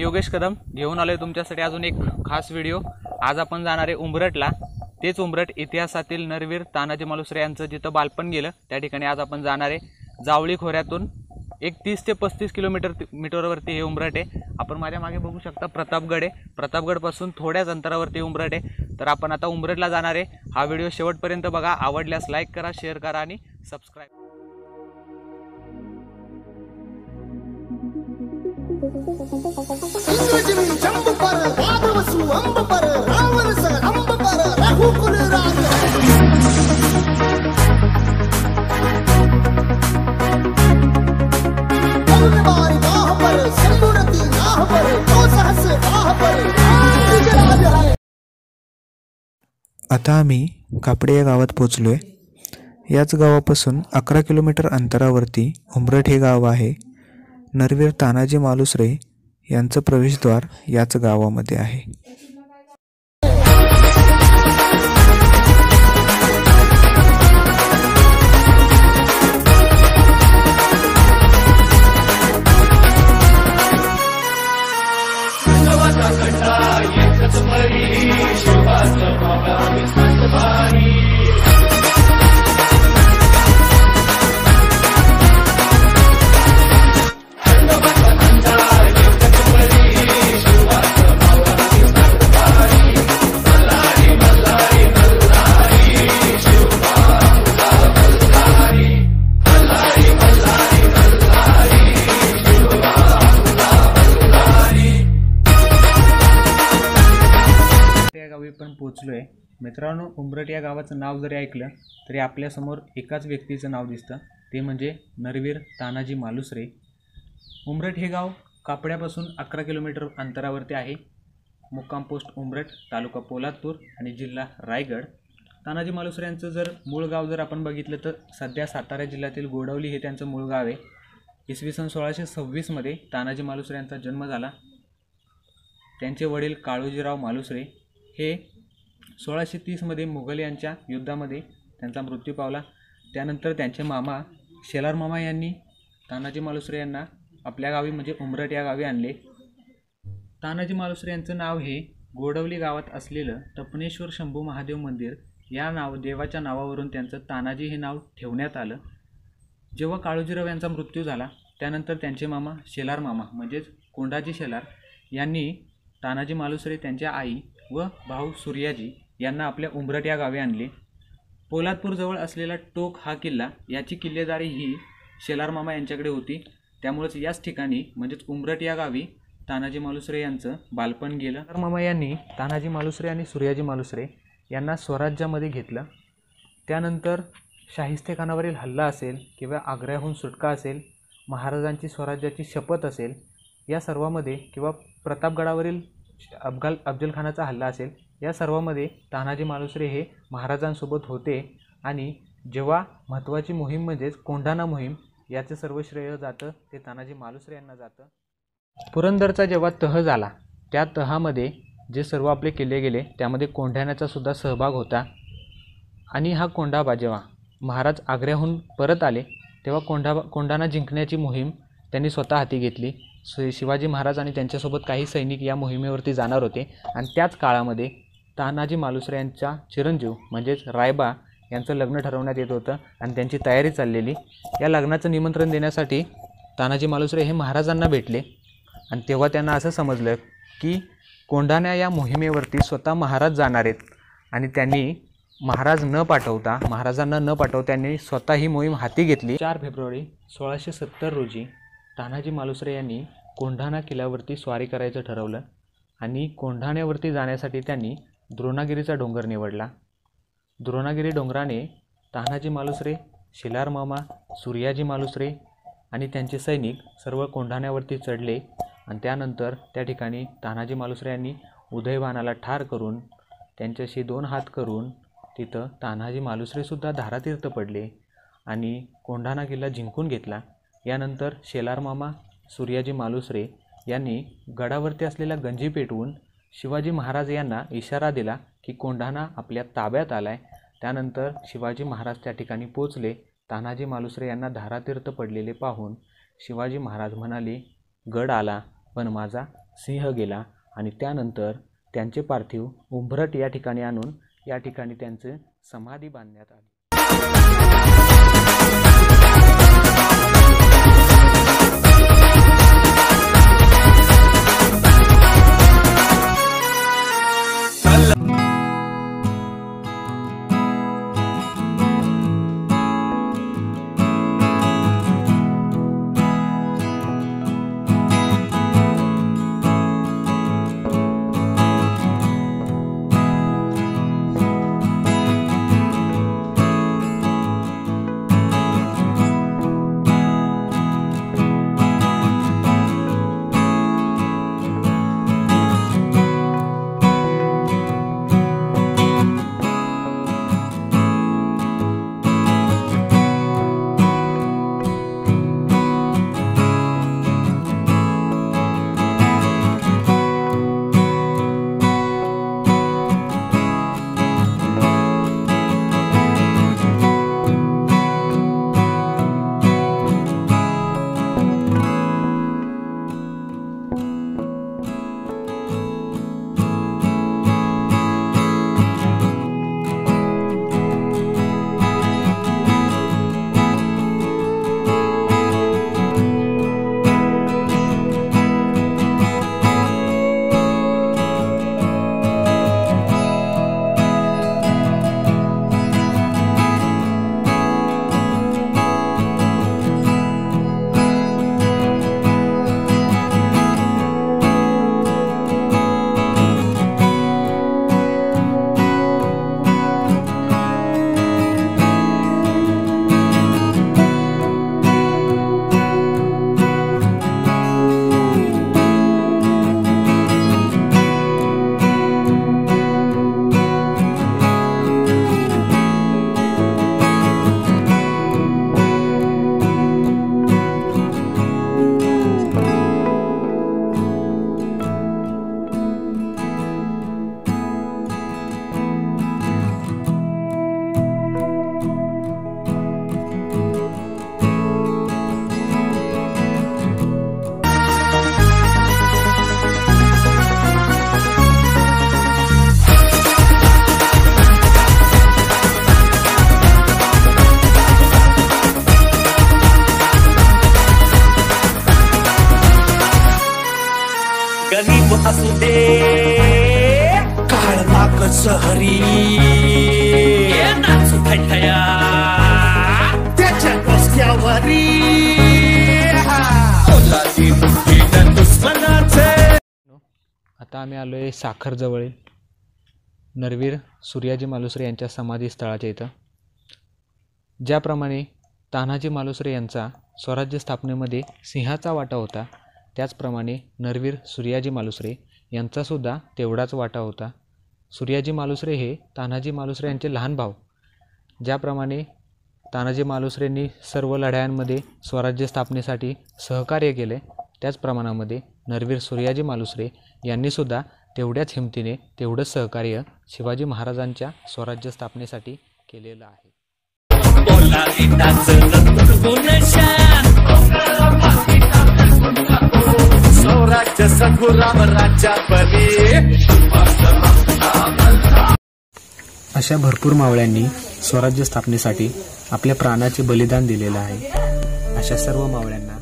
मी योगेश कदम घेऊन आलोय तुमच्यासाठी अजून एक खास व्हिडिओ। आज आपण जाणार आहे उंबरठला। तेच उंबरठ इतिहासातील नरवीर तानाजी मालुसरे यांचं जिथं बालपण गेलं त्या ठिकाणी आज आपण जाणार आहे। जावळी खोऱ्यातून एक 30 ते 35 किलोमीटरवरती हे उंबरठ आहे। आपण माझ्या मागे बघू शकता प्रतापगड आहे। प्रतापगडपासून थोड्याच अंतरावरती उंबरठ आहे। तर आपण आता उंबरठला जाणार आहे। हा व्हिडिओ शेवटपर्यंत बघा। आवडल्यास लाईक करा, शेअर करा आणि सबस्क्राइब। आता आम्ही कापडे या गावात पोहोचलोय। याच गावापासून 11 किलोमीटर अंतरावरती उंबरठ हे गाव आहे। नरवीर तानाजी मालुसरे यांचं प्रवेशद्वार याच गावामध्ये आहे। पण पोहोचलोय मित्रांनो। उंबरठ या गावाचं नाव जरी ऐकलं तरी आपल्या समोर एकाच व्यक्तीचं नाव दिसतं, ते म्हणजे नरवीर तानाजी मालुसरे। उंबरठ हे गाव कापड्यापासून 11 किलोमीटर अंतरावरती आहे। मुक्काम पोस्ट उंबरठ, तालुका पोलादपूर आणि जिल्हा रायगड। तानाजी मालुसरे यांचं जर मूळ गाव जर आपण बघितलं तर सध्या सातारा जिल्ह्यातील गोडवली हे त्यांचं मूळ गाव आहे। इसवी सन 1626 मध्ये तानाजी मालुसरे यांचा जन्म झाला। त्यांचे वडील काळोजीराव मालुसरे हे 1630 मध्ये मुघल यांच्या युद्धामध्ये त्यांचा मृत्यू पावला। त्यानंतर त्यांचे मामा शेलार मामा यांनी तानाजी मालुसरे यांना आपल्या गावी म्हणजे उंबरठ या गावी आणले। तानाजी मालुसरे यांचं नाव हे गोडवली गावात असलेलं तपनेश्वर शंभू महादेव मंदिर या देवाच्या नावावरून त्यांचं तानाजी हे नाव ठेवण्यात आलं। जेव्हा काळोजीराव यांचा मृत्यू झाला त्यानंतर त्यांचे मामा शेलार मामा म्हणजेच कोंडाजी शेलार यांनी तानाजी मालुसरे त्यांच्या आई व भाऊ सूर्याजी यांना आपल्या उंबरठ या गावी आणले। पोलादपूर जवळ असलेला टोक हा किल्ला याची किल्लेदारी ही शेलार मामा यांच्याकडे होती। त्यामुळेच याच ठिकाणी म्हणजेच उंबरठ या गावी तानाजी मालुसरे यांचं बालपण गेलं। शेलार मामा यांनी तानाजी मालुसरे आणि सूर्याजी मालुसरे यांना स्वराज्यामध्ये घेतलं। त्यानंतर शाहिस्तेखानावरील हल्ला असेल किंवा आग्र्याहून सुटका असेल, महाराजांची स्वराज्याची शपथ असेल, या सर्वामध्ये किंवा प्रतापगडावरील अफजलखानाचा हल्ला असेल, या सर्वामध्ये तानाजी मालुसरे हे महाराजांसोबत होते। आणि जेव्हा महत्त्वाची मोहीम म्हणजेच कोंढाणा मोहीम याचं सर्व श्रेय जातं ते तानाजी मालुसरे यांना जातं। पुरंदरचा जेव्हा तह झाला त्या तहामध्ये जे सर्व आपले किल्ले गेले त्यामध्ये कोंढाण्याचा सुद्धा सहभाग होता। आणि हा कोंढाबा जेव्हा महाराज आग्र्याहून परत आले तेव्हा कोंढाणा जिंकण्याची मोहीम त्यांनी स्वतः हाती घेतली। शिवाजी महाराज आणि त्यांच्यासोबत काही सैनिक या मोहिमेवरती जाणार होते आणि त्याच काळामध्ये तानाजी मालुसरे यांच्या चिरंजीव म्हणजेच रायबा यांचं लग्न ठरवण्यात येत होतं आणि त्यांची तयारी चाललेली। या लग्नाचं निमंत्रण देण्यासाठी तानाजी मालुसरे हे महाराजांना भेटले आणि तेव्हा त्यांना असं समजलं की कोंढाणा या मोहिमेवरती स्वतः महाराज जाणार आहेत आणि त्यांनी महाराजांना न पाठवता त्यांनी स्वतः ही मोहीम हाती घेतली। 4 फेब्रुवारी 1670 रोजी तानाजी मालुसरे यांनी कोंढाणा किल्ल्यावरती स्वारी करायचं ठरवलं आणि कोंढाण्यावरती जाण्यासाठी त्यांनी द्रोणागिरीचा डोंगर निवडला। द्रोणागिरी डोंगराने तानाजी मालुसरे, शेलार मामा, सूर्याजी मालुसरे आणि त्यांचे सैनिक सर्व कोंढाण्यावरती चढले आणि त्यानंतर त्या ठिकाणी तानाजी मालुसरे यांनी उदयबाणाला ठार करून त्यांच्याशी 2 हात करून तिथं तानाजी मालुसरेसुद्धा धारातीर्थ पडले आणि कोंढाणा किल्ला जिंकून घेतला। यानंतर शेलार मामा, सूर्याजी मालुसरे यांनी गडावरती असलेला गंजी पेटवून शिवाजी महाराज यांना इशारा दिला की कोंढाणा आपल्या ताब्यात आलाय। त्यानंतर शिवाजी महाराज त्या ठिकाणी पोचले। तानाजी मालुसरे यांना धारातीर्थ पडलेले पाहून शिवाजी महाराज म्हणाले, गड आला पण माझा सिंह गेला आणि त्यानंतर त्यांचे पार्थिव उंबरठ या ठिकाणी आणून या ठिकाणी त्यांचे समाधी बांधण्यात आली. गरीब असू दे काळ नाकच हरी नाचू थंडया त्याच्या रस्त्यावरी दुश्मनाचे. आता आम्ही आलोय साखरजवळील नरवीर सूर्याजी मालुसरे यांच्या समाधी स्थळाच्या इथं. ज्याप्रमाणे तानाजी मालुसरे यांचा स्वराज्य स्थापनेमध्ये सिंहाचा वाटा होता, त्याचप्रमाणे नरवीर सूर्याजी मालुसरे यांचासुद्धा तेवढाच वाटा होता. सूर्याजी मालुसरे हे तानाजी मालुसरे यांचे लहान भाऊ. ज्याप्रमाणे तानाजी मालुसरेंनी सर्व लढायांमध्ये स्वराज्य स्थापनेसाठी सहकार्य केले, त्याच प्रमाणामध्ये नरवीर सूर्याजी मालुसरे यांनीसुद्धा तेवढ्याच हिमतीने तेवढंच सहकार्य शिवाजी महाराजांच्या स्वराज्य स्थापनेसाठी केलेलं आहे. अशा भरपूर मावळ्यांनी स्वराज्य स्थापनेसाठी आपल्या प्राणाचे बलिदान दिलेलं आहे. अशा सर्व मावळ्यांना